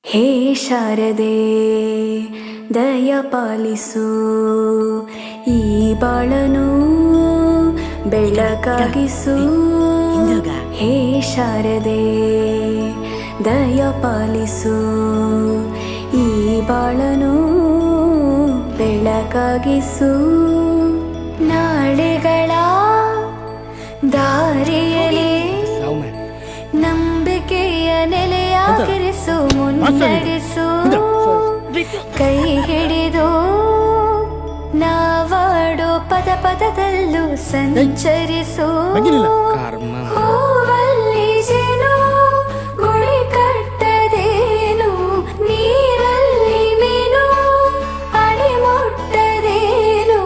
ಹೇ ಶಾರದೆ ದಯ ಪಾಲಿಸು, ಈ ಬಾಳನು ಬೆಳಕಾಗಿಸು. ಹೇ ಶಾರದೆ ದಯ ಪಾಲಿಸು, ಈ ಬಾಳನು ಬೆಳಕಾಗಿಸು. ನಾಳೆಗಳ ದಾರಿಯಲ್ಲಿ ನಂಬಿಕೆಯ ನೆಲೆಯಾಗಿರಿಸು, ಮುನ್ನಡೆಸು. ಕೈ ಹಿಡಿದು ನಾವಾಡೋ ಪದ ಪದದಲ್ಲೂ ಸಂಚರಿಸು. ಹೂವಲ್ಲಿ ಜೇನು ಗುಡಿ ಕಟ್ಟದೇನು, ನೀರಲ್ಲಿ ಮೀನು ಅಡಿ ಮುಟ್ಟದೇನು,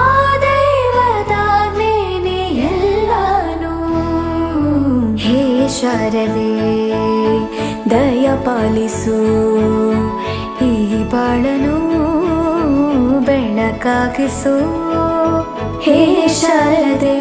ಆ ದೈವದಾಜ್ಞೆನೇ ಎಲ್ಲಾನು. ಹೇ ಶಾರದೆ ದಯ ಪಾಲಿಸು, ಈ ಬಾಳನು ಬೆಳಕಾಗಿಸು. ಹೇ ಶಾರದೆ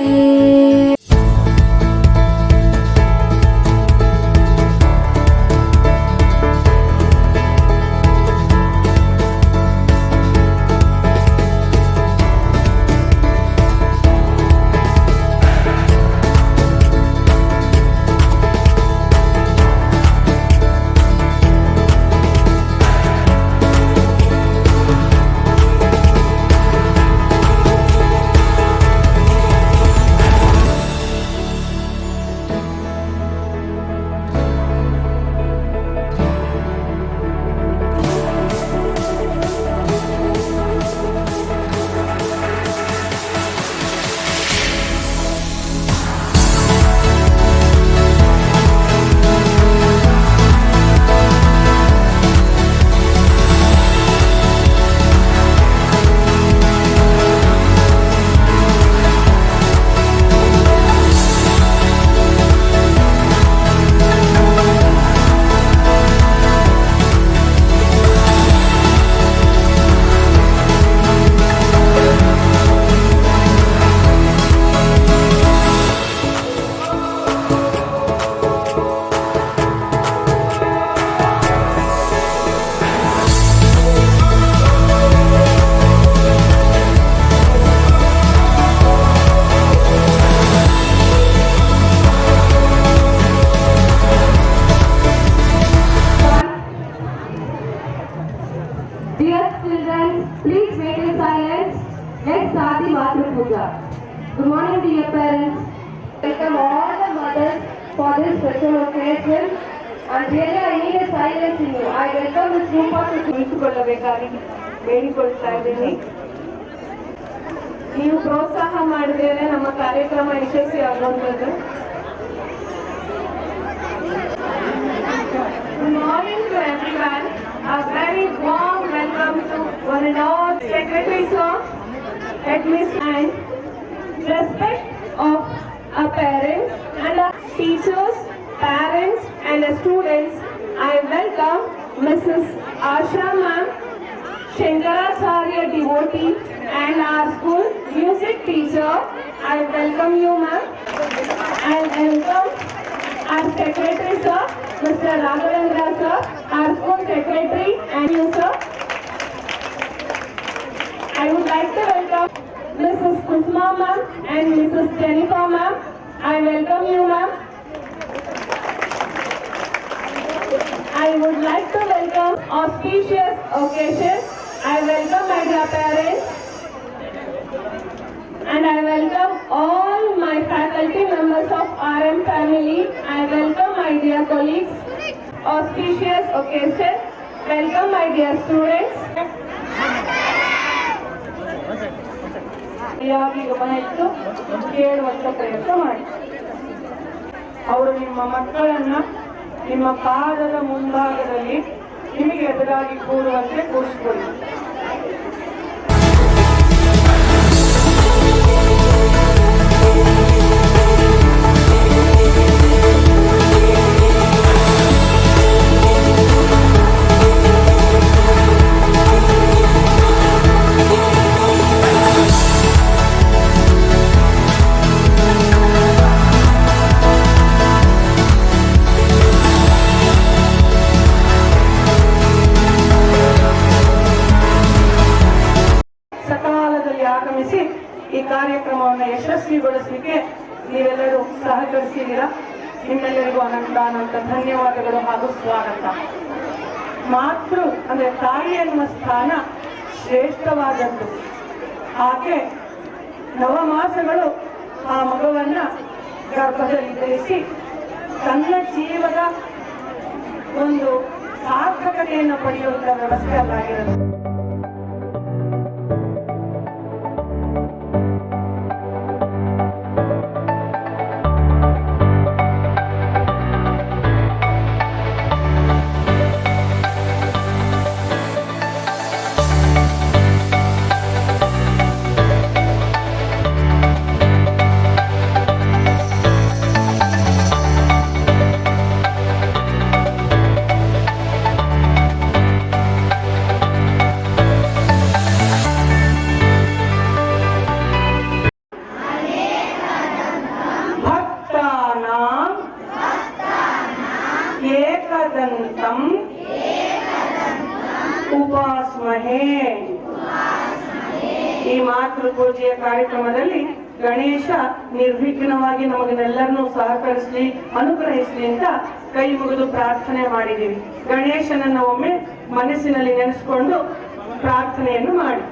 Please maintain silence. Let's start the Matru Puja. Good morning, dear parents. Welcome all the mothers for this special occasion. And really, I need a silence in you. I welcome this group of ನಿಂತುಕೊಳ್ಳಬೇಕಾಗಿ ಬೇಡಿಕೊಳ್ತಾ ಇದ್ದೀನಿ. ನೀವು ಪ್ರೋತ್ಸಾಹ ಮಾಡಿದ್ರೆ ನಮ್ಮ ಕಾರ್ಯಕ್ರಮ ಯಶಸ್ವಿ ಆಗುವಂಥದ್ದು. Good morning to everyone. A very warm welcome to one and all secretary sir. Let me sign respect of our parents and our teachers, parents and the students. I welcome Mrs. Asha ma'am, Shankaracharya devotee and our school music teacher. I welcome you ma'am. I welcome our secretary sir, Mr. Raghavendra sir, our school secretary and you sir. I would like to welcome Mrs. Kusma ma'am and Mrs. Jennifer ma'am. I welcome you ma'am. I would like to welcome auspicious occasion. I welcome my dear parents and I welcome all my faculty members of RM family. I welcome my dear colleagues. Auspicious occasion. Welcome my dear students. ಗಮನಿಟ್ಟು ಕೇಳುವಂತ ಪ್ರಯತ್ನ ಮಾಡಿ. ಅವರು ನಿಮ್ಮ ಮಕ್ಕಳನ್ನ ನಿಮ್ಮ ಪಾದದ ಮುಂಭಾಗದಲ್ಲಿ ನಿಮಗೆ ಎದುರಾಗಿ ಕೂರುವಂತೆ ಕೂರಿಸಿಕೊಳ್ಳಿ. ಈ ಕಾರ್ಯಕ್ರಮವನ್ನು ಯಶಸ್ವಿಗೊಳಿಸಲಿಕ್ಕೆ ನೀವೆಲ್ಲರೂ ಸಹಕರಿಸಿದ್ದೀರಾ. ನಿಮ್ಮೆಲ್ಲರಿಗೂ ಅನಂತ ಧನ್ಯವಾದಗಳು ಹಾಗೂ ಸ್ವಾಗತ. ಮಾತೃ ಅಂದ್ರೆ ತಾಯಿ ಎನ್ನುವ ಸ್ಥಾನ ಶ್ರೇಷ್ಠವಾದದ್ದು. ಆಕೆ 9 ಮಾಸಗಳು ಆ ಮಗುವನ್ನ ಗರ್ಭದಲ್ಲಿ ಧರಿಸಿ ತನ್ನ ಜೀವದ ಒಂದು ಸಾರ್ಥಕತೆಯನ್ನು ಪಡೆಯುವಂತ ವ್ಯವಸ್ಥೆ ಅಲ್ಲಾಗಿರೋದು. ಉಪಾಸ್ಮಹೇ. ಈ ಮಾತೃ ಪೂಜೆಯ ಕಾರ್ಯಕ್ರಮದಲ್ಲಿ ಗಣೇಶ ನಿರ್ವಿಘ್ನವಾಗಿ ನಮಗೆಲ್ಲರನ್ನೂ ಸಹಕರಿಸಲಿ, ಅನುಗ್ರಹಿಸಲಿ ಅಂತ ಕೈ ಮುಗಿದು ಪ್ರಾರ್ಥನೆ ಮಾಡಿದ್ದೀವಿ. ಗಣೇಶನನ್ನ ಒಮ್ಮೆ ಮನಸ್ಸಿನಲ್ಲಿ ನೆನೆಸ್ಕೊಂಡು ಪ್ರಾರ್ಥನೆಯನ್ನು ಮಾಡಿ.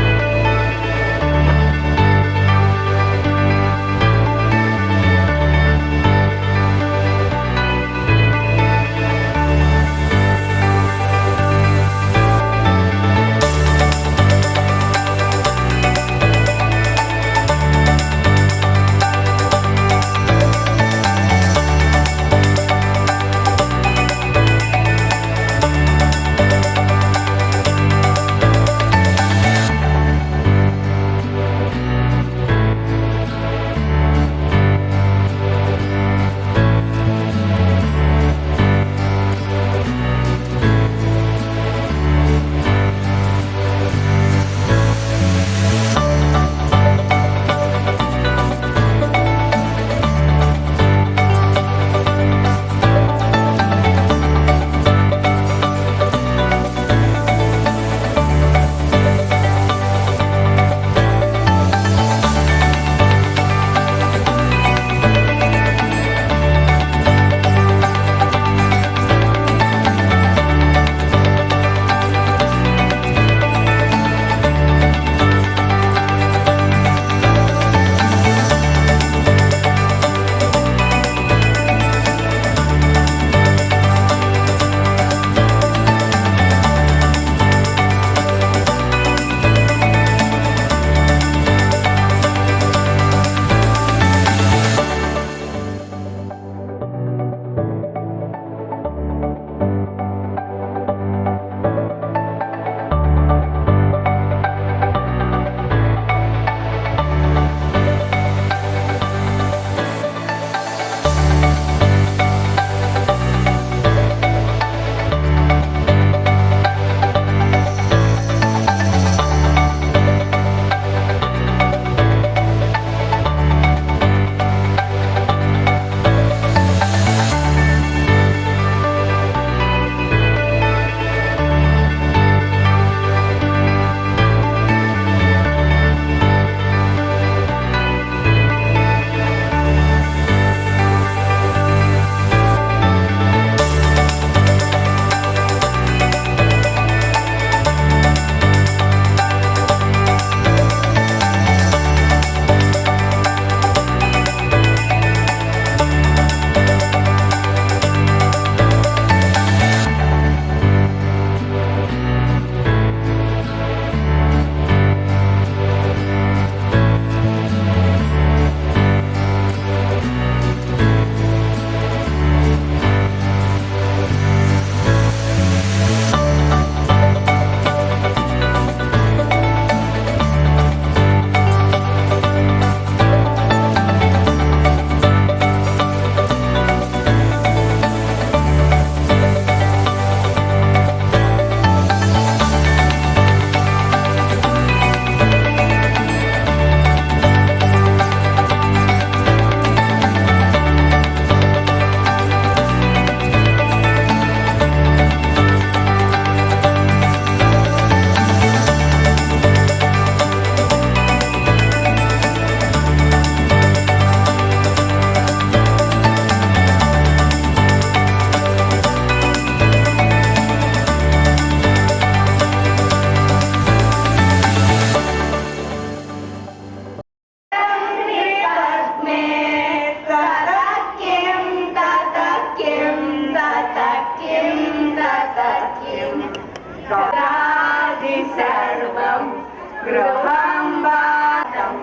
गृहं वातं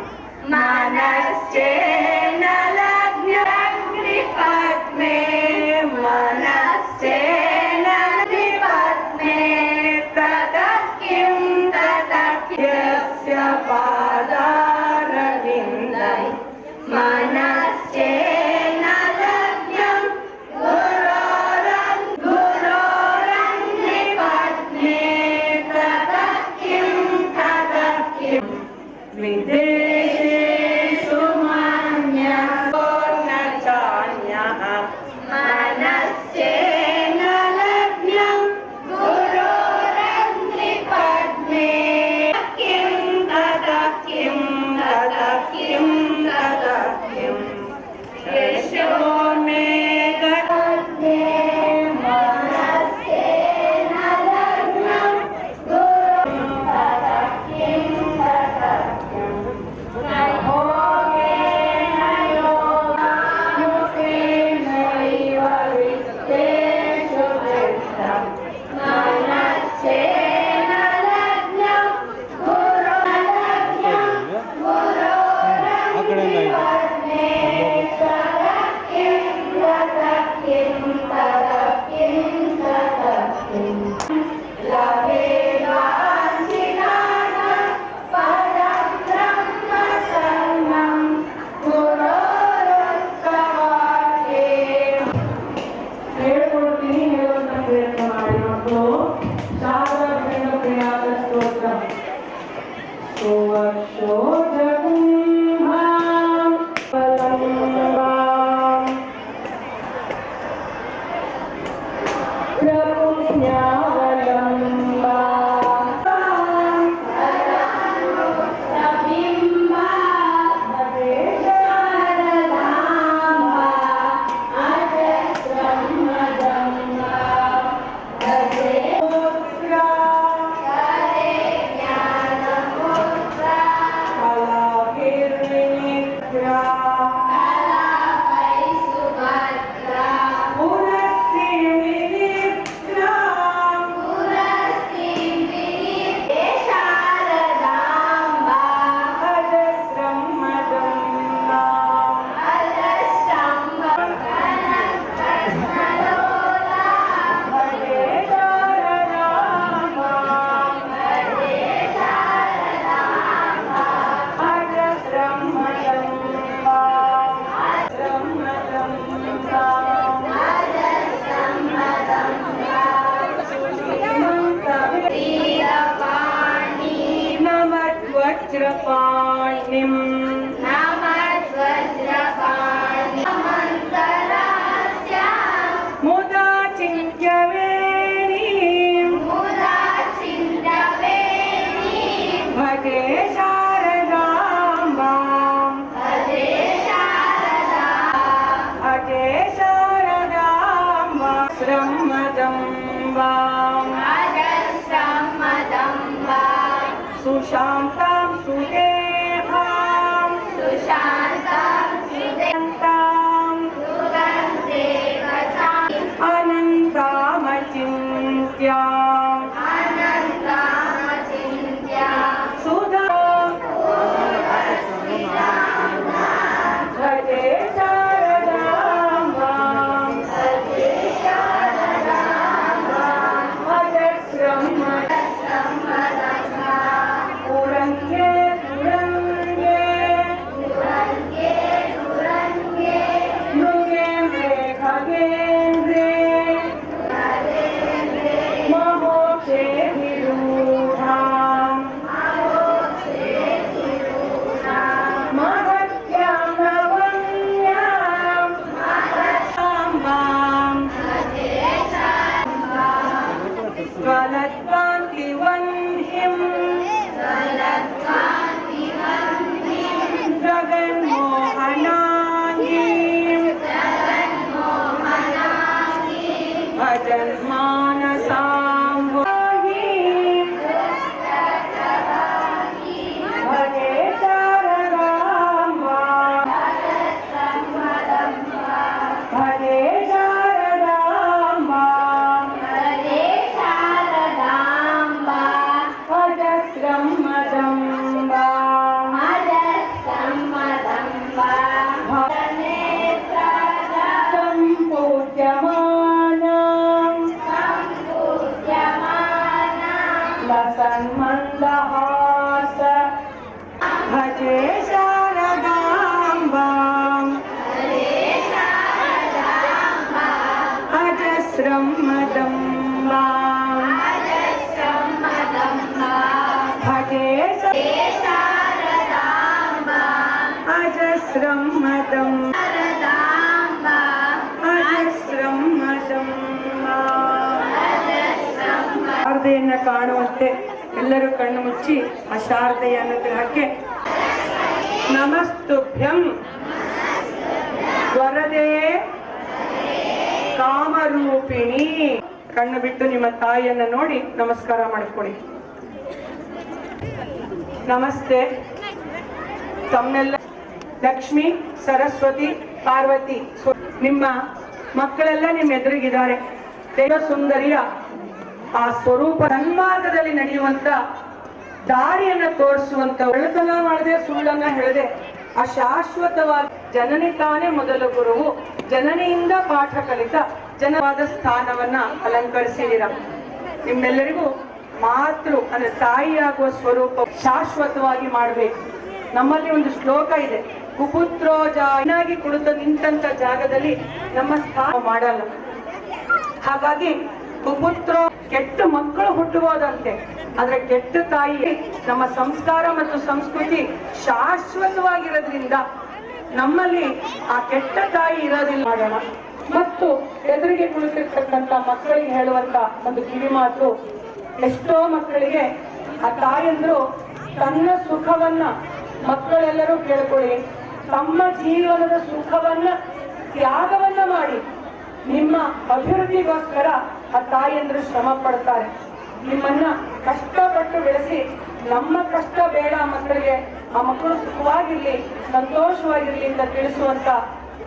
मनश्चेन लग्नाग्निपद्मे मनश्चेन निपद्मे ततः किं यस्य पादारविन्दै मनश्चेन लग्नं गुरोरं निपद्मे ततः किं विदेशेषु मान्यः न चान्यः मनश्चेन लग्नं गुरोरन्ध्रिपद्मे किं ततः किं यशो मे गते मनश्चेन लग्नं गुरोरं ततः किं वज्रपाणिं मुदा चिन्त्यवेणीं भजे शारदाम्बां भजे शारदाम्बां श्रमदम्बां सुशान्तां सुदेहां अनन्तामचिन्त्यां सुधा भजे शारदाम्बां भजे श्रमदम्बां पुरन्ये मदम्बा भजे अजस्रं मदम्बा अजस्रं मदम्बा ಶಾರದೆಯನ್ನು ಕಾಣುವಂತೆ ಎಲ್ಲರೂ ಕಣ್ಣು ಮುಚ್ಚಿ ಆ ಶಾರದೆಯ ಅನುಗ್ರಹಕ್ಕೆ ನಮಸ್ತುಭ್ಯಂ ವರದೆ ಕಾಮರೂಪಿಣಿ. ಕಣ್ಣು ಬಿಟ್ಟು ನಿಮ್ಮ ತಾಯಿಯನ್ನ ನೋಡಿ ನಮಸ್ಕಾರ ಮಾಡಿಕೊಳ್ಳಿ. ನಮಸ್ತೆ. ತಮ್ಮೆಲ್ಲ ಲಕ್ಷ್ಮಿ, ಸರಸ್ವತಿ, ಪಾರ್ವತಿ ನಿಮ್ಮ ಮಕ್ಕಳೆಲ್ಲ ನಿಮ್ಮ ಎದುರಿಗಿದ್ದಾರೆ. ದೇವ ಸುಂದರಿಯ ಆ ಸ್ವರೂಪ ಸನ್ಮಾರ್ಗದಲ್ಲಿ ನಡೆಯುವಂತ ದಾರಿಯನ್ನ ತೋರಿಸುವಂತ ಒಳ್ಳೆತನ ಮಾಡದೆ ಸುಳ್ಳನ್ನ ಹೇಳದೆ ಆ ಶಾಶ್ವತವಾದ ಜನನಿ ತಾನೇ ಮೊದಲ ಗುರುವು, ಜನನಿಯಿಂದ ಪಾಠ ಕಲಿತ ಜನವಾದ ಸ್ಥಾನವನ್ನ ಅಲಂಕರಿಸಿದಿರ. ನಿಮ್ಮೆಲ್ಲರಿಗೂ ಮಾತೃ ಅಂದ್ರೆ ತಾಯಿಯಾಗುವ ಸ್ವರೂಪ ಶಾಶ್ವತವಾಗಿ ಮಾಡಬೇಕು. ನಮ್ಮಲ್ಲಿ ಒಂದು ಶ್ಲೋಕ ಇದೆ, ಕುಪುತ್ರೋ ಜಾಗಿ ಕುಳಿತ ನಿಂತಂತ ಜಾಗದಲ್ಲಿ ನಮ್ಮ ಸ್ಥಾನ ಮಾಡಲ್ಲ. ಹಾಗಾಗಿ ಕುಪುತ್ರೋ ಕೆಟ್ಟ ಮಕ್ಕಳು ಹುಟ್ಟುವುದಂತೆ, ಆದ್ರೆ ಕೆಟ್ಟ ತಾಯಿ ನಮ್ಮ ಸಂಸ್ಕಾರ ಮತ್ತು ಸಂಸ್ಕೃತಿ ಶಾಶ್ವತವಾಗಿರೋದ್ರಿಂದ ನಮ್ಮಲ್ಲಿ ಆ ಕೆಟ್ಟ ತಾಯಿ ಇರೋದಿಲ್ಲ ಮಾಡೋಣ. ಮತ್ತು ಎದುರಿಗೆ ಕುಳಿತಿರ್ತಕ್ಕಂಥ ಮಕ್ಕಳಿಗೆ ಹೇಳುವಂತ ಒಂದು ಕಿವಿ ಮಾತು, ಎಷ್ಟೋ ಮಕ್ಕಳಿಗೆ ಆ ತಾಯಂದ್ರು ತನ್ನ ಸುಖವನ್ನ ಮಕ್ಕಳೆಲ್ಲರೂ ಕೇಳ್ಕೊಳ್ಳಿ, ತಮ್ಮ ಜೀವನದ ಸುಖವನ್ನ ತ್ಯಾಗವನ್ನ ಮಾಡಿ ನಿಮ್ಮ ಅಭಿವೃದ್ಧಿಗೋಸ್ಕರ ಆ ತಾಯಿಯಂದ್ರು ಶ್ರಮ ಪಡ್ತಾರೆ. ನಿಮ್ಮನ್ನ ಕಷ್ಟಪಟ್ಟು ಬೆಳೆಸಿ ನಮ್ಮ ಕಷ್ಟ ಬೇಡ ಮಕ್ಕಳಿಗೆ, ಆ ಮಕ್ಕಳು ಸುಖವಾಗಿರ್ಲಿ ಸಂತೋಷವಾಗಿರ್ಲಿ ಅಂತ ತಿಳಿಸುವಂತ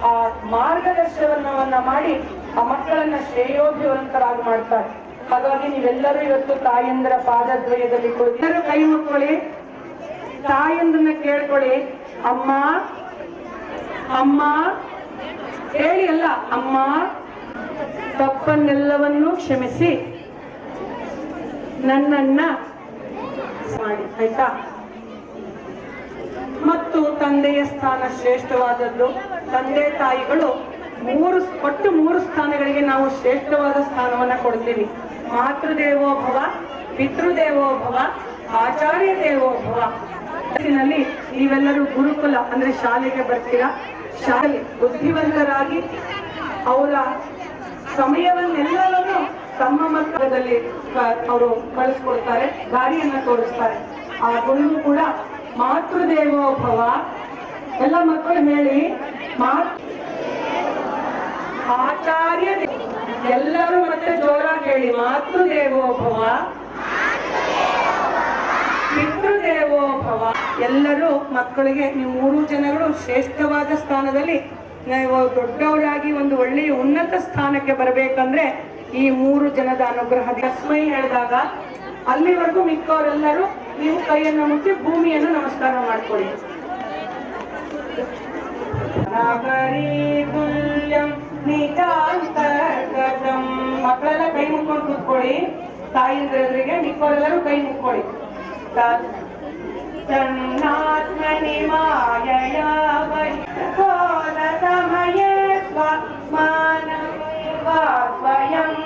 ಆ ಮಾರ್ಗದರ್ಶನವನ್ನ ಮಾಡಿ ಆ ಮಕ್ಕಳನ್ನ ಶ್ರೇಯೋಭಿವಂತರಾಗಿ ಮಾಡ್ತಾರೆ. ಹಾಗಾಗಿ ನೀವೆಲ್ಲರೂ ಇವತ್ತು ತಾಯಂದ್ರ ಪಾದದ್ವಯದಲ್ಲಿ ಎಲ್ಲರೂ ಕೈ ಮುಕ್ಕೊಳ್ಳಿ, ತಾಯಂದ್ರನ್ನ ಕೇಳ್ಕೊಳ್ಳಿ. ಅಮ್ಮ ಅಮ್ಮ ಹೇಳಿ, ಅಲ್ಲ ಅಮ್ಮ, ತಪ್ಪನ್ನೆಲ್ಲವನ್ನೂ ಕ್ಷಮಿಸಿ ನನ್ನನ್ನ ಮಾಡಿ, ಆಯ್ತಾ? ಮತ್ತು ತಂದೆಯ ಸ್ಥಾನ ಶ್ರೇಷ್ಠವಾದದ್ದು. ತಂದೆ ತಾಯಿಗಳು ಮೂರು ಸ್ಥಾನಗಳಿಗೆ ನಾವು ಶ್ರೇಷ್ಠವಾದ ಸ್ಥಾನವನ್ನ ಕೊಡ್ತೀವಿ. ಮಾತೃದೇವೋ ಭವ, ಪಿತೃದೇವೋ ಭವ, ಆಚಾರ್ಯ ದೇವೋ ಭವ. ನೀವೆಲ್ಲರೂ ಗುರುಕುಲ ಅಂದ್ರೆ ಶಾಲೆಗೆ ಬರ್ತೀರಾ. ಶಾಲೆ ಬುದ್ಧಿವಂತರಾಗಿ ಅವರ ಸಮಯವನ್ನೆಲ್ಲವನ್ನೂ ತಮ್ಮ ಮಕ್ಕಳಲ್ಲಿ ಅವರು ಕಳಿಸ್ಕೊಡ್ತಾರೆ, ದಾರಿಯನ್ನ ತೋರಿಸ್ತಾರೆ. ಆ ಗುರು ಕೂಡ ಮಾತೃದೇವೋ ಭವ. ಎಲ್ಲ ಮಕ್ಕಳು ಹೇಳಿ, ಆಚಾರ್ಯ. ಎಲ್ಲರೂ ಮತ್ತೆ ಜೋರಾಗಿ ಹೇಳಿ, ಮಾತೃದೇವೋ ಭವ, ಪಿತೃದೇವೋ ಭವ. ಎಲ್ಲರೂ ಮಕ್ಕಳಿಗೆ ನೀವು 3 ಜನಗಳು ಶ್ರೇಷ್ಠವಾದ ಸ್ಥಾನದಲ್ಲಿ ನೀವು ದೊಡ್ಡವರಾಗಿ ಒಂದು ಒಳ್ಳೆಯ ಉನ್ನತ ಸ್ಥಾನಕ್ಕೆ ಬರಬೇಕಂದ್ರೆ ಈ 3 ಜನದ ಅನುಗ್ರಹ. ತಸ್ಮೈ ಹೇಳಿದಾಗ ಅಲ್ಲಿವರೆಗೂ ಮಿಕ್ಕವರೆಲ್ಲರೂ ನೀವು ಕೈಯನ್ನು ಮುಟ್ಟಿ ಭೂಮಿಯನ್ನು ನಮಸ್ಕಾರ ಮಾಡ್ಕೊಳ್ಳಿ. ಮಕ್ಕಳೆಲ್ಲ ಕೈ ಮುಕ್ಕೊಂಡು ಕೂತ್ಕೊಳ್ಳಿ. ತಾಯಿಂದ್ರಿಗೆ ಮಿಕ್ಕವರೆಲ್ಲರೂ ಕೈ ಮುಕ್ಕೊಳ್ಳಿ. ತನ್ನಾತ್ಮನಿ ಮಾಯಯಾ ವೈಕೋಲ ಸಮಯೇ ಸ್ವಯಂ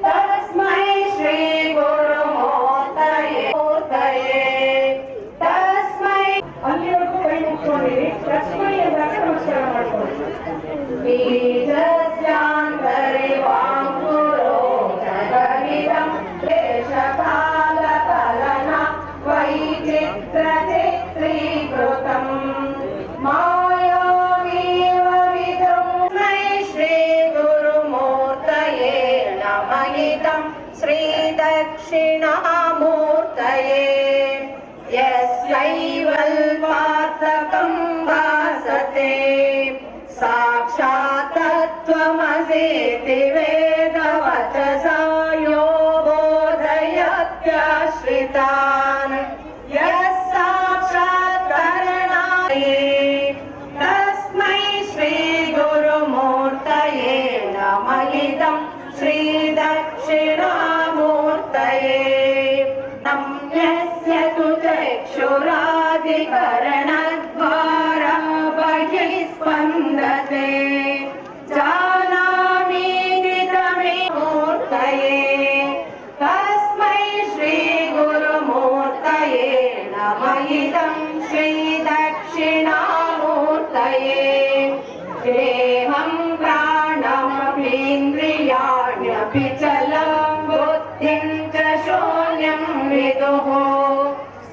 ತಸ್ಮೈ ಶ್ರೀ ಗುರುಮೂರ್ತಯೇ ತಸ್ಮೈ. ಅಲ್ಲಿವರೆಗೂ ಕೈ ಮುಕ್ಕೊಳ್ಳಿ. ತಸ್ಮೈ ಎಂದಾಗ ನಮಸ್ಕಾರ ಮಾಡ್ಕೊಳ್ಳಿ. ಬೀಜಸ್ಯಾಂತರಿ ವಾಂಕುರೋ ಜಗವಿದಂ ದೇಶಕಾಲ ಕಲನ ವೈಚಿತ್ರ ಚಿತ್ರೀಕೃತಂ ಮಾಯಾವೀವ ವಿದ್ರುಮೈ ಶ್ರೀ ಗುರುಮೂರ್ತಯೇ ನಮಯಿತಂ ಶ್ರೀ ದಕ್ಷಿಣಾಮೂರ್ತಯೇ ಯಸ್ಯೈವಲ್ಪಾರ್ಥಕಂ ಭಾಸತೆ ಸಾಕ್ಷಾತ್ ತತ್ವಮಸೀತಿ ವೇದವಚಸಾ ಯೋ ಬೋಧಯತ್ಯಾಶ್ರಿತಾನ್ ಯಸ್ಸಾಕ್ಷಾತ್ ಕರಣಾಯೇ ತಸ್ಮೈ ಶ್ರೀ ಗುರುಮೂರ್ತಯೇ ನಮಯಿತಂ ಶ್ರೀ ದಕ್ಷಿಣಾಮೂರ್ತಯೇ ನಮ್ಯಸ್ಯ ತು ಚಕ್ಷುರಾಧಿಕರಣದ್ವಾರ ಬಹಿಃ ಸ್ಪಂದತೆ ಜಾನಾಮೀತಿ ತಮೇವ नमयिदं श्रीदक्षिणामूर्तये देहं प्राणमपीन्द्रियाण्यपि चलं बुद्धिं च शून्यं विदुः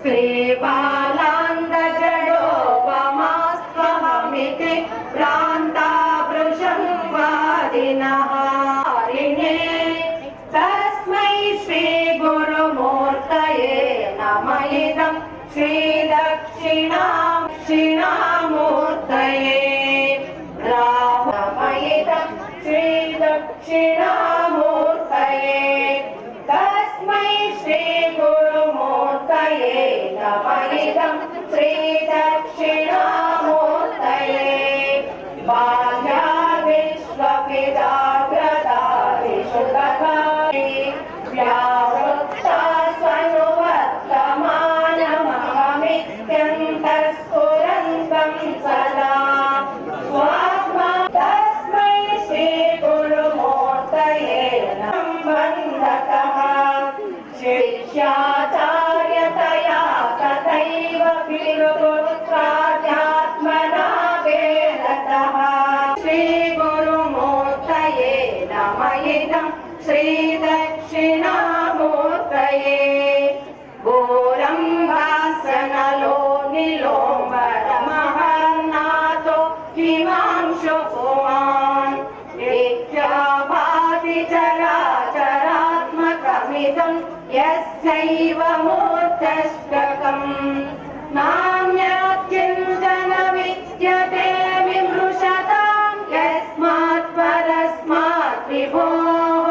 श्रीबालान्दजडोपमास्त्वहमिति भ्रान्ता वृषं वादिनः तस्मै श्रीगुरुमूर्तये नमयिदं श्रीदक्षिणामूर्तये नमयिदं श्रीदक्षिणामूर्तये तस्मै श्रीगुरुमूर्तये नमयिदं श्रीदक्षिणामूर्तये बाल्याविश्वपिदाग्रदादिषु तथा व्यावृत्ता स्वनुवर्तमानमहमित्यन्तःस्फुरन्तं सदा स्वात्मा तस्मै श्रीगुरुमूर्तये सम्बन्धतः शिष्याचार्यतया तथैव पितृपुत्राध्यात्मना वेदतः श्रीगुरुमूर्तये नमयिदं श्रीदक्षिणामूर्तये घोरं भासनलो निलोम्बरमहन्नाथो हिमांशु पुमान् नित्याभाति चराचरात्मकमिदं यस्यैव मूर्तष्टकम् नान्यत् किञ्चन विद्यते विमृशतां यस्मात् परस्मात् विभोः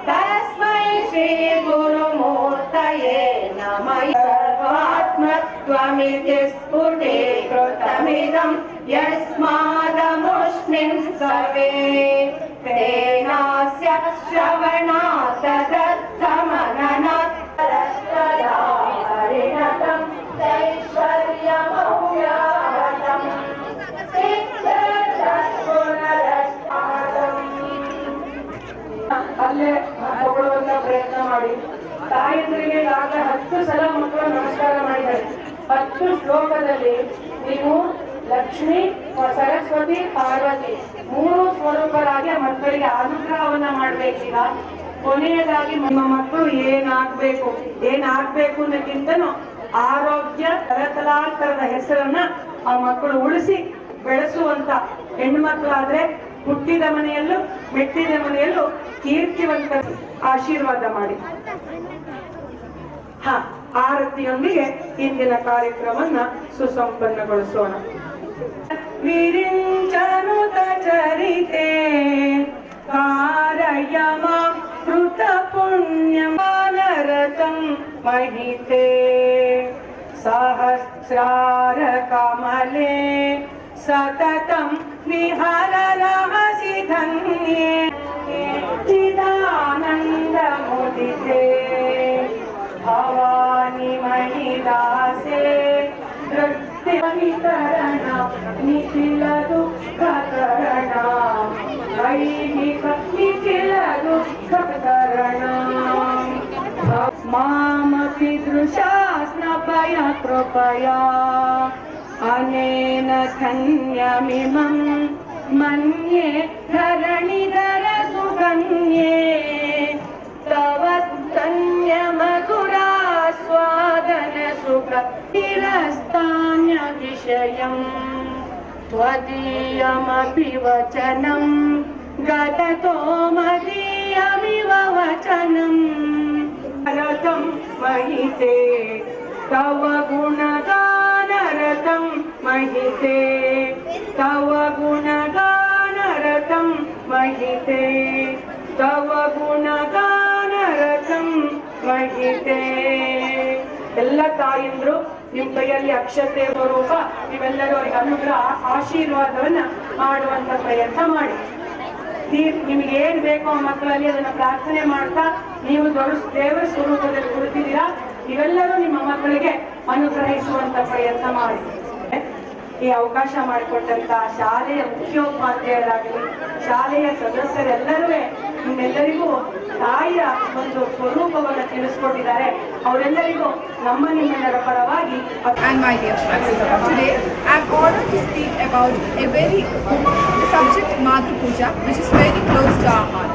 तस्मै श्रीगुरुमूर्तये नमः सर्वात्मत्वमिति स्फुटीकृतमिदं यस्मादमुष्मिन् सर्वे तेनास्य श्रवणात् तदर्थमननात् परिणतं ऐश्वर्यमौयावतम् ಅಲ್ಲೇ ತಗೊಳ್ಳುವಂತ ಪ್ರಯತ್ನ ಮಾಡಿ. ತಾಯಂದ್ರಿಗೆ ಆಗ 10 ಸಲ ಮಕ್ಕಳು ನಮಸ್ಕಾರ ಮಾಡಿದ್ದಾರೆ. 10 ಶ್ಲೋಕದಲ್ಲಿ ನೀವು ಲಕ್ಷ್ಮಿ, ಸರಸ್ವತಿ, ಪಾರ್ವತಿ 3 ಸ್ವರೂಪರಾಗಿ ಮಕ್ಕಳಿಗೆ ಅನುಗ್ರಹವನ್ನ ಮಾಡ್ಬೇಕೀಗ. ಕೊನೆಯದಾಗಿ ನಿಮ್ಮ ಮಕ್ಕಳು ಏನಾಗ್ಬೇಕು ಅನ್ನೋಕ್ಕಿಂತನೂ ಆರೋಗ್ಯ ತರತಲಾಂತರದ ಹೆಸರನ್ನ ಆ ಮಕ್ಕಳು ಉಳಿಸಿ ಬೆಳೆಸುವಂತ ಹೆಣ್ಮಕ್ಳಾದ್ರೆ ಹುಟ್ಟಿದ ಮನೆಯಲ್ಲೂ ಮೆಟ್ಟಿದ ಮನೆಯಲ್ಲೂ ಕೀರ್ತಿವಂತ ಆಶೀರ್ವಾದ ಮಾಡಿ. ಆರತಿಯೊಂದಿಗೆ ಇಂದಿನ ಕಾರ್ಯಕ್ರಮವನ್ನ ಸುಸಂಪನ್ನಗೊಳಿಸೋಣ. ವಿರಿಂಚನುತ ಚರಿತೆ ಕಾರಯಮ ಕೃತ ಪುಣ್ಯಮಾನರತಂ ಮಹಿತೆ ಸಹಸ್ರಾರ ಕಮಲೆ ಸತತಂ ವಿಹರರಹಸಿ ಧನ್ಯೇ ಚಿದಾನಂದ ಮುದಿತೆ ಭವಾನಿ ಮಹಿದಾಸೆ ವಿತರಣ ನಿಖಿಲ ದುಃಖಕರಣ ಐಹಿಕ ನಿಖಿಲ ದುಃಖಕರಣ ಮಾಮಪಿ ದೃಶಾಸ್ನಪಯ ಕೃಪಯಾ ಅನೇನ ಧನ್ಯಮಿಮಂ ಮನ್ಯೆ ಧರಣಿಧರ ಸುಕನ್ಯೆ ತವ ಸ್ತನ್ಯ ಮಧುರಾಸ್ವಾದನ ಸುಖ ತಿರಸ್ತಾನ್ಯ ವಿಷಯಂ ತ್ವದೀಯಮಪಿ ವಚನಂ ಗತತೋ ಮದೀಯಮಿವ ವಚನಂ ರತಂ ಮಹಿತೆ ತವ ಗುಣಗಾನರತಂ ಮಹಿತೆ ತವ ಗುಣಗಾನರತಂ ಮಹಿತೆ ತವ ಗುಣಗಾನರತಂ ಮಹಿತೆ. ಎಲ್ಲ ತಾಯಿಂದ್ರು ನಿಮ್ ಕೈಯಲ್ಲಿ ಅಕ್ಷತೆ ಸ್ವರೂಪ, ನೀವೆಲ್ಲರೂ ಅವರಿಗೆ ಅನುಗ್ರಹ ಆಶೀರ್ವಾದವನ್ನ ಮಾಡುವಂತ ಪ್ರಯತ್ನ ಮಾಡಿ. ನಿಮ್ಗೆ ಏನ್ ಬೇಕೋ ಮಕ್ಕಳಲ್ಲಿ ಅದನ್ನ ಪ್ರಾರ್ಥನೆ ಮಾಡ್ತಾ ನೀವು ದೇವರ ಸ್ವರೂಪದಲ್ಲಿ ಕುಳಿತಿದ್ದೀರಾ. ಇವೆಲ್ಲರೂ ನಿಮ್ಮ ಮಕ್ಕಳಿಗೆ ಅನುಗ್ರಹಿಸುವಂತ ಪ್ರಯತ್ನ ಮಾಡಿ. ಈ ಅವಕಾಶ ಮಾಡಿಕೊಟ್ಟಂತ ಶಾಲೆಯ ಮುಖ್ಯೋಪಾಧ್ಯಾಯರಾಗಲಿ, ಶಾಲೆಯ ಸದಸ್ಯರೆಲ್ಲರೂ ನಿಮ್ಮೆಲ್ಲರಿಗೂ ತಾಯಿಯ ಒಂದು ಸ್ವರೂಪವನ್ನು ತಿಳಿಸ್ಕೊಟ್ಟಿದ್ದಾರೆ. ಅವರೆಲ್ಲರಿಗೂ ನಿಮ್ಮೆಲ್ಲರ ಪರವಾಗಿ And my dear friends, today I am honored to speak about a very subject, Matru Puja, which is very close to our heart.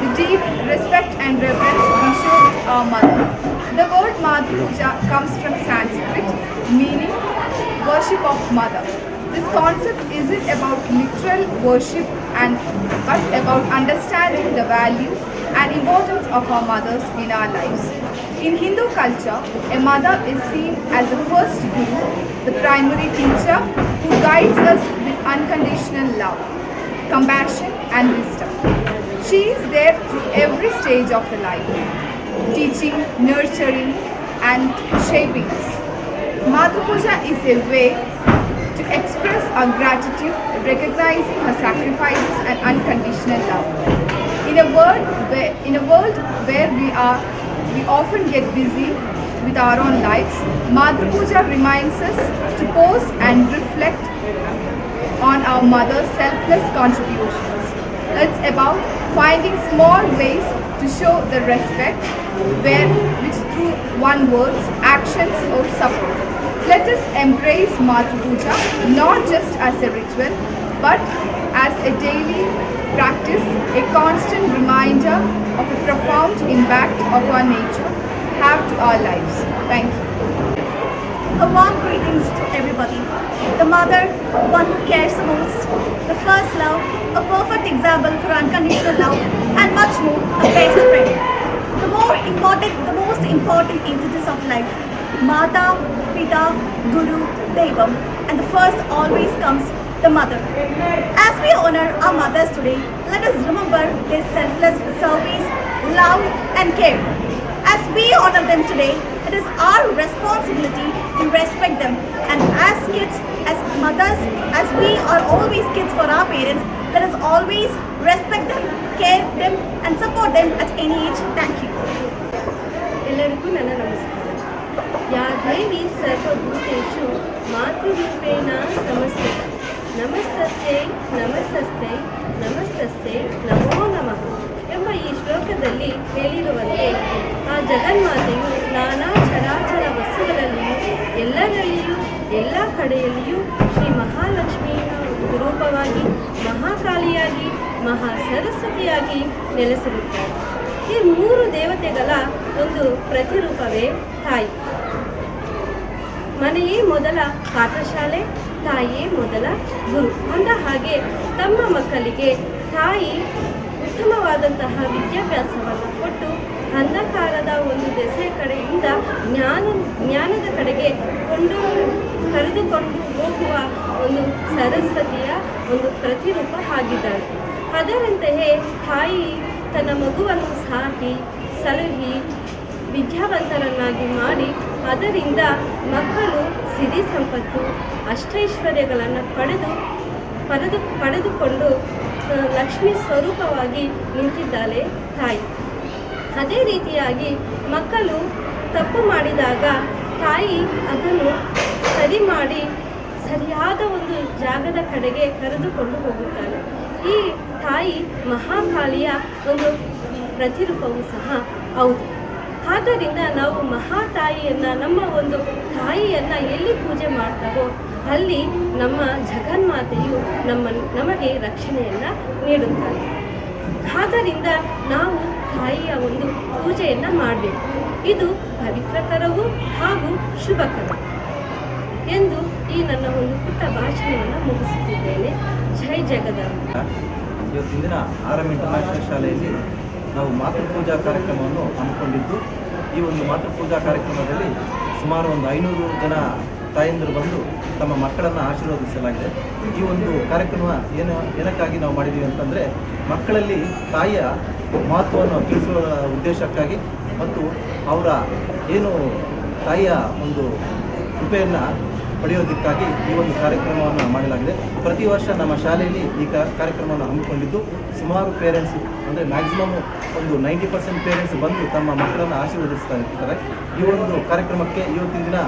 The deep respect and reverence we show to our mother. The word Matru Puja comes from Sanskrit, meaning worship of mother. This concept isn't about literal worship but about understanding the value and importance of our mothers in our lives. In Hindu culture, a mother is seen as the first guru, the primary teacher who guides us with unconditional love, compassion and wisdom. She is there through every stage of the life, teaching, nurturing and shaping us. Matru Puja is a way to express our gratitude, recognizing her sacrifices and unconditional love. In a world where we often get busy with our own lives, Matru Puja reminds us to pause and reflect on our mother's selfless contributions. It's about finding small ways to show the respect, which through one words, actions or support. Let us embrace Matru Puja not just as a ritual, but as a daily practice, a constant reminder of the profound impact of our nature have to our lives. Thank you. A warm greetings to everybody. The mother, one who cares the most, the first love, a perfect example for unconditional love, and much more, a best friend. The most important entities of life, Mata, Pita, Guru, Devam, and the first always comes the mother. As we honor our mothers today, let us remember their selfless service, love, and care. As we honor them today, it is our responsibility to respect them. And as kids, as mothers, as we are always kids for our parents, let us always respect them, care them, and support them at any age. Thank you. ಎಲ್ಲರಿಗೂ ನನ್ನ ನಮಸ್ಕಾರ. ಯಾ ದೇವಿ ಸರ್ವಭೂತೇಷು ಮಾತೃರೂಪೇಣ ನಮಸ್ತೆ ನಮಸ್ತಸ್ತೆ ನಮಸ್ತಸ್ತೆ ನಮಸ್ತಸ್ತೆ ನಮೋ ನಮಃ ಎಂಬ ಈ ಶ್ಲೋಕದಲ್ಲಿ ಹೇಳಿರುವಂತೆ ಆ ಜಗನ್ಮಾತೆಯು ನಾನಾ ಚರಾಚರ ವಸ್ತುಗಳಲ್ಲಿಯೂ ಎಲ್ಲರಲ್ಲಿಯೂ ಎಲ್ಲ ಕಡೆಯಲ್ಲಿಯೂ ಶ್ರೀ ಮಹಾಲಕ್ಷ್ಮಿಯ ರೂಪವಾಗಿ ಮಹಾಕಾಳಿಯಾಗಿ ಮಹಾ ಸರಸ್ವತಿಯಾಗಿ ನೆಲೆಸಿರುತ್ತಾರೆ. ಈ ಮೂರು ದೇವತೆಗಳ ಒಂದು ಪ್ರತಿರೂಪವೇ ತಾಯಿ. ಮನೆಯೇ ಮೊದಲ ಪಾಠಶಾಲೆ, ತಾಯಿಯೇ ಮೊದಲ ಗುರು. ಅಂದ ಹಾಗೆ ತಮ್ಮ ಮಕ್ಕಳಿಗೆ ತಾಯಿ ಉತ್ತಮವಾದಂತಹ ವಿದ್ಯಾಭ್ಯಾಸವನ್ನು ಕೊಟ್ಟು ಅಂಧಕಾರದ ಒಂದು ದೆಸೆ ಕಡೆಯಿಂದ ಜ್ಞಾನದ ಕಡೆಗೆ ಕರೆದುಕೊಂಡು ಹೋಗುವ ಒಂದು ಸರಸ್ವತಿಯ ಒಂದು ಪ್ರತಿರೂಪ ಆಗಿದ್ದಾಳೆ. ಅದರಂತೆಯೇ ತಾಯಿ ತನ್ನ ಮಗುವನ್ನು ಸಾಕಿ ಸಲಹಿ ವಿದ್ಯಾವಂತರನ್ನಾಗಿ ಮಾಡಿ ಅದರಿಂದ ಮಕ್ಕಳು ಸಿರಿ ಸಂಪತ್ತು ಅಷ್ಟೈಶ್ವರ್ಯಗಳನ್ನು ಪಡೆದುಕೊಂಡು ಲಕ್ಷ್ಮೀ ಸ್ವರೂಪವಾಗಿ ನಿಂತಿದ್ದಾಳೆ ತಾಯಿ. ಅದೇ ರೀತಿಯಾಗಿ ಮಕ್ಕಳು ತಪ್ಪು ಮಾಡಿದಾಗ ತಾಯಿ ಅದನ್ನು ಸರಿ ಮಾಡಿ ಸರಿಯಾದ ಒಂದು ಜಾಗದ ಕಡೆಗೆ ಕರೆದುಕೊಂಡು ಹೋಗುತ್ತಾಳೆ. ಈ ತಾಯಿ ಮಹಾಕಾಳಿಯ ಒಂದು ಪ್ರತಿರೂಪವೂ ಸಹ ಹೌದು. ಆದ್ದರಿಂದ ನಾವು ಮಹಾತಾಯಿಯನ್ನು, ನಮ್ಮ ಒಂದು ತಾಯಿಯನ್ನು ಎಲ್ಲಿ ಪೂಜೆ ಮಾಡ್ತಾವೋ ಅಲ್ಲಿ ನಮ್ಮ ಜಗನ್ಮಾತೆಯು ನಮಗೆ ರಕ್ಷಣೆಯನ್ನು ನೀಡುತ್ತಾಳೆ. ಆದ್ದರಿಂದ ನಾವು ತಾಯಿಯ ಒಂದು ಪೂಜೆಯನ್ನು ಮಾಡಬೇಕು. ಇದು ಪವಿತ್ರಕರವೂ ಹಾಗೂ ಶುಭಕರ ಎಂದು ಈ ನನ್ನ ಒಂದು ಪುಟ್ಟ ಭಾಷಣವನ್ನು ಮುಗಿಸುತ್ತಿದ್ದೇನೆ. ಜೈ ಜಗದಾಂಬೆ. ಇವತ್ತಿನ ದಿನ ಆರ್.ಎಂ. ಇಂಟರ್ನ್ಯಾಷನಲ್ ಶಾಲೆಯಲ್ಲಿ ನಾವು ಮಾತೃಪೂಜಾ ಕಾರ್ಯಕ್ರಮವನ್ನು ಹಮ್ಮಿಕೊಂಡಿದ್ದು, ಈ ಒಂದು ಮಾತೃಪೂಜಾ ಕಾರ್ಯಕ್ರಮದಲ್ಲಿ ಸುಮಾರು ಒಂದು 500 ಜನ ತಾಯಂದಿರು ಬಂದು ತಮ್ಮ ಮಕ್ಕಳನ್ನು ಆಶೀರ್ವದಿಸಲಾಗಿದೆ. ಈ ಒಂದು ಕಾರ್ಯಕ್ರಮ ಏನಕ್ಕಾಗಿ ನಾವು ಮಾಡಿದ್ದೀವಿ ಅಂತಂದರೆ, ಮಕ್ಕಳಲ್ಲಿ ತಾಯಿಯ ಮಹತ್ವವನ್ನು ತಿಳಿಸುವ ಉದ್ದೇಶಕ್ಕಾಗಿ ಮತ್ತು ಅವರ ಏನು ತಾಯಿಯ ಒಂದು ಕೃಪೆಯನ್ನು ಪಡೆಯೋದಕ್ಕಾಗಿ ಈ ಒಂದು ಕಾರ್ಯಕ್ರಮವನ್ನು ಮಾಡಲಾಗಿದೆ. ಪ್ರತಿ ವರ್ಷ ನಮ್ಮ ಶಾಲೆಯಲ್ಲಿ ಈ ಕಾರ್ಯಕ್ರಮವನ್ನು ಹಮ್ಮಿಕೊಂಡಿದ್ದು ಸುಮಾರು ಪೇರೆಂಟ್ಸು ಅಂದರೆ ಮ್ಯಾಕ್ಸಿಮಮ್ ಒಂದು 90% ಪೇರೆಂಟ್ಸ್ ಬಂದು ತಮ್ಮ ಮಕ್ಕಳನ್ನು ಆಶೀರ್ವದಿಸ್ತಾ ಇರ್ತಾರೆ. ಈ ಒಂದು ಕಾರ್ಯಕ್ರಮಕ್ಕೆ ಇವತ್ತಿನ ದಿನ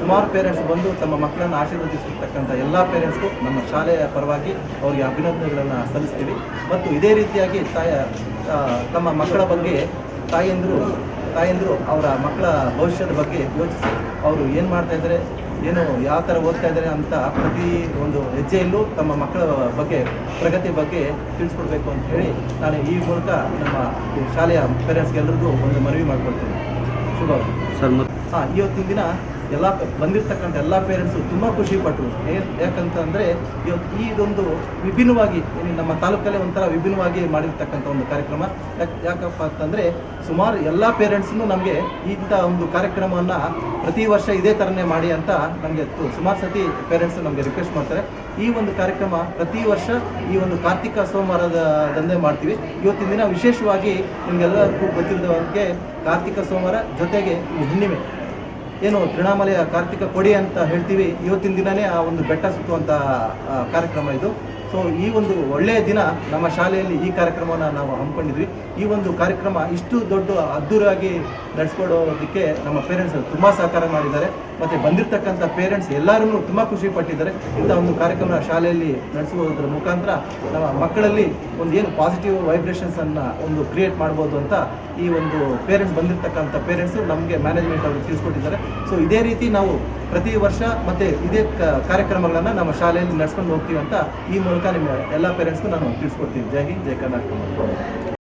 ಸುಮಾರು ಪೇರೆಂಟ್ಸ್ ಬಂದು ತಮ್ಮ ಮಕ್ಕಳನ್ನು ಆಶೀರ್ವದಿಸಿರ್ತಕ್ಕಂಥ ಎಲ್ಲ ಪೇರೆಂಟ್ಸ್ಗೂ ನಮ್ಮ ಶಾಲೆಯ ಪರವಾಗಿ ಅವರಿಗೆ ಅಭಿನಂದನೆಗಳನ್ನು ಸಲ್ಲಿಸ್ತೀವಿ. ಮತ್ತು ಇದೇ ರೀತಿಯಾಗಿ ತಮ್ಮ ಮಕ್ಕಳ ಬಗ್ಗೆ ತಾಯಂದಿರು ಅವರ ಮಕ್ಕಳ ಭವಿಷ್ಯದ ಬಗ್ಗೆ ಯೋಚಿಸಿ ಅವರು ಏನು ಮಾಡ್ತಾ ಇದ್ದಾರೆ, ಏನು ಯಾವ ಥರ ಓದ್ತಾ ಇದ್ದಾರೆ ಅಂತ ಪ್ರತಿ ಒಂದು ಹೆಜ್ಜೆಯಲ್ಲೂ ತಮ್ಮ ಮಕ್ಕಳ ಬಗ್ಗೆ ಪ್ರಗತಿ ಬಗ್ಗೆ ತಿಳಿಸ್ಕೊಡ್ಬೇಕು ಅಂತ ಹೇಳಿ ನಾನು ಈ ಮೂಲಕ ನಮ್ಮ ಶಾಲೆಯ ಪೇರೆಂಟ್ಸ್ಗೆಲ್ಲರಿಗೂ ಒಂದು ಮನವಿ ಮಾಡ್ಕೊಳ್ತೀನಿ. ಶುಭವಾಗಿ ಸರ್. ಇವತ್ತಿನ ದಿನ ಎಲ್ಲ ಬಂದಿರತಕ್ಕಂಥ ಎಲ್ಲ ಪೇರೆಂಟ್ಸು ತುಂಬ ಖುಷಿಪಟ್ಟರು. ಯಾಕಂತಂದರೆ ಇದೊಂದು ವಿಭಿನ್ನವಾಗಿ ನಮ್ಮ ತಾಲೂಕಲ್ಲೇ ಒಂಥರ ವಿಭಿನ್ನವಾಗಿ ಮಾಡಿರ್ತಕ್ಕಂಥ ಒಂದು ಕಾರ್ಯಕ್ರಮ. ಯಾಕಪ್ಪ ಅಂತಂದರೆ ಸುಮಾರು ಎಲ್ಲ ಪೇರೆಂಟ್ಸ್ನು ನಮಗೆ ಇಂಥ ಒಂದು ಕಾರ್ಯಕ್ರಮವನ್ನು ಪ್ರತಿ ವರ್ಷ ಇದೇ ಥರನೇ ಮಾಡಿ ಅಂತ ನಮಗೆ ಸುಮಾರು ಸತಿ ಪೇರೆಂಟ್ಸ್ ನಮಗೆ ರಿಕ್ವೆಸ್ಟ್ ಮಾಡ್ತಾರೆ. ಈ ಒಂದು ಕಾರ್ಯಕ್ರಮ ಪ್ರತಿ ವರ್ಷ ಈ ಒಂದು ಕಾರ್ತಿಕ ಸೋಮವಾರದಂದೇ ಮಾಡ್ತೀವಿ. ಇವತ್ತಿನ ದಿನ ವಿಶೇಷವಾಗಿ ನಿಮಗೆಲ್ಲರಿಗೂ ಗೊತ್ತಿರೋದಕ್ಕೆ ಕಾರ್ತಿಕ ಸೋಮವಾರ ಜೊತೆಗೆ ಹುಣ್ಣಿಮೆ ಏನು ತೃಣಾಮಲೆಯ ಕಾರ್ತಿಕ ಕೊಡಿ ಅಂತ ಹೇಳ್ತೀವಿ. ಇವತ್ತಿನ ದಿನವೇ ಆ ಒಂದು ಬೆಟ್ಟ ಸುತ್ತುವಂಥ ಕಾರ್ಯಕ್ರಮ ಇದು. ಸೊ ಈ ಒಂದು ಒಳ್ಳೆಯ ದಿನ ನಮ್ಮ ಶಾಲೆಯಲ್ಲಿ ಈ ಕಾರ್ಯಕ್ರಮವನ್ನು ನಾವು ಹಮ್ಮಿಕೊಂಡಿದ್ವಿ. ಈ ಒಂದು ಕಾರ್ಯಕ್ರಮ ಇಷ್ಟು ದೊಡ್ಡ ಅದ್ಧೂರಿಯಾಗಿ ನಡೆಸ್ಕೊಡೋದಕ್ಕೆ ನಮ್ಮ ಪೇರೆಂಟ್ಸ್ ತುಂಬ ಸಹಕಾರ ಮಾಡಿದ್ದಾರೆ. ಮತ್ತು ಬಂದಿರತಕ್ಕಂಥ ಪೇರೆಂಟ್ಸ್ ಎಲ್ಲರೂ ತುಂಬ ಖುಷಿ ಪಟ್ಟಿದ್ದಾರೆ. ಇಂಥ ಒಂದು ಕಾರ್ಯಕ್ರಮ ಶಾಲೆಯಲ್ಲಿ ನಡೆಸುವುದರ ಮುಖಾಂತರ ನಮ್ಮ ಮಕ್ಕಳಲ್ಲಿ ಒಂದು ಏನು ಪಾಸಿಟಿವ್ ವೈಬ್ರೇಷನ್ಸನ್ನು ಒಂದು ಕ್ರಿಯೇಟ್ ಮಾಡ್ಬೋದು ಅಂತ ಈ ಒಂದು ಬಂದಿರತಕ್ಕಂಥ ಪೇರೆಂಟ್ಸು ನಮಗೆ ಮ್ಯಾನೇಜ್ಮೆಂಟ್ ಅವರು ತಿಳಿಸ್ಕೊಟ್ಟಿದ್ದಾರೆ. ಸೊ ಇದೇ ರೀತಿ ನಾವು ಪ್ರತಿ ವರ್ಷ ಮತ್ತು ಇದೇ ಕಾರ್ಯಕ್ರಮಗಳನ್ನು ನಮ್ಮ ಶಾಲೆಯಲ್ಲಿ ನಡೆಸ್ಕೊಂಡು ಹೋಗ್ತೀವಿ ಅಂತ ಈ ಮೂಲಕ ನಿಮ್ಮ ಎಲ್ಲ ಪೇರೆಂಟ್ಸ್ಗೂ ನಾನು ತಿಳಿಸ್ಕೊಡ್ತೀನಿ. ಜೈ ಹಿಂದ್, ಜೈ ಕರ್ನಾಟಕ.